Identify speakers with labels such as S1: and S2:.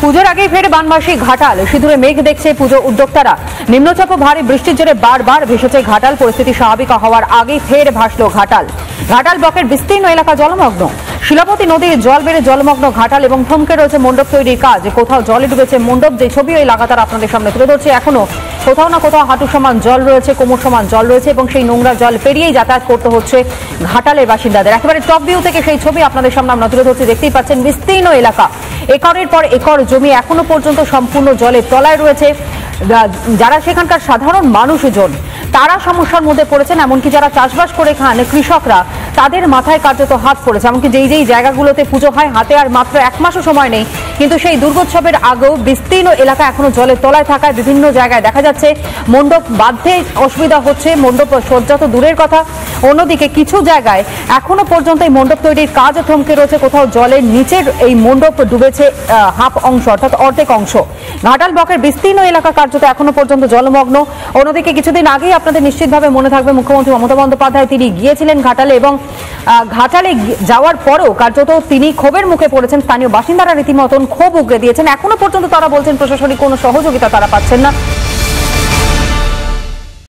S1: পুজোর আগেই ফের বানবাসী ঘাটাল। সিঁদুরে মেঘ দেখছে পুজো উদ্যোক্তারা। নিম্নচাপ ও ভারী বৃষ্টির জেরে বারবার ভেসেছে ঘাটাল। পরিস্থিতি স্বাভাবিক হওয়ার আগেই ফের ভাসলো ঘাটাল। ঘাটাল ব্লকের বিস্তীর্ণ এলাকা জলমগ্ন। শিলাবতী নদীর জল বেড়ে জলমগ্ন ঘাটাল এবং থমকে রয়েছে মণ্ডপ তৈরির কাজ। কোথাও জলে ডুবেছে মণ্ডপ, যে ছবি ওই লাগাতার আপনাদের সামনে তুলে ধরছে। এখনো কোথাও না কোথাও হাঁটু সমান জল রয়েছে, কোমর সমান জল রয়েছে এবং সেই নোংরা জল পেরিয়েই যাতায়াত করতে হচ্ছে ঘাটালের বাসিন্দাদের। একেবারে টপ ভিউ থেকে সেই ছবি আপনাদের সামনে আমরা তুলে ধরছি। দেখতেই পাচ্ছেন বিস্তীর্ণ এলাকা, একরের পর একর জমি এখনো পর্যন্ত সম্পূর্ণ জলের তলায় রয়েছে। যারা সেখানকার সাধারণ মানুষজন তারা সমস্যার মধ্যে পড়েছেন, এমনকি যারা চাষবাস করে খান কৃষকরা তাদের মাথায় কার্যত হাত পড়েছে। এমনকি যেই জায়গাগুলোতে পুজো হয় হাতে আর মাত্র এক মাসও সময় নেই, কিন্তু সেই দুর্গোৎসবের আগেও বিস্তীর্ণ এলাকা এখনো জলের তলায় থাকায় বিভিন্ন জায়গায় দেখা যাচ্ছে মণ্ডপ বাঁধতে অসুবিধা হচ্ছে। মণ্ডপ সজ্জা তো দূরের কথা, অন্যদিকে কিছু জায়গায় এখনো পর্যন্ত এই মণ্ডপ তৈরির কাজ থমকে রয়েছে। কোথাও জলের নিচের এই মণ্ডপ ডুবেছে হাফ অংশ, অর্থাৎ অর্ধেক অংশ। ঘাটাল ব্লকের বিস্তীর্ণ এলাকা কার্যত এখনো পর্যন্ত জলমগ্ন। অন্যদিকে কিছুদিন আগেই আপনাদের নিশ্চিতভাবে মনে থাকবে মুখ্যমন্ত্রী মমতা বন্দ্যোপাধ্যায় তিনি গিয়েছিলেন ঘাটালে এবং ঘাটালে যাওয়ার পরেও কার্যত তিনি ক্ষোভের মুখে পড়েছেন। স্থানীয় বাসিন্দারা রীতিমতন ক্ষোভ উগরে দিয়েছেন। এখনো পর্যন্ত তারা বলছেন প্রশাসনিক কোনো সহযোগিতা তারা পাচ্ছেন না।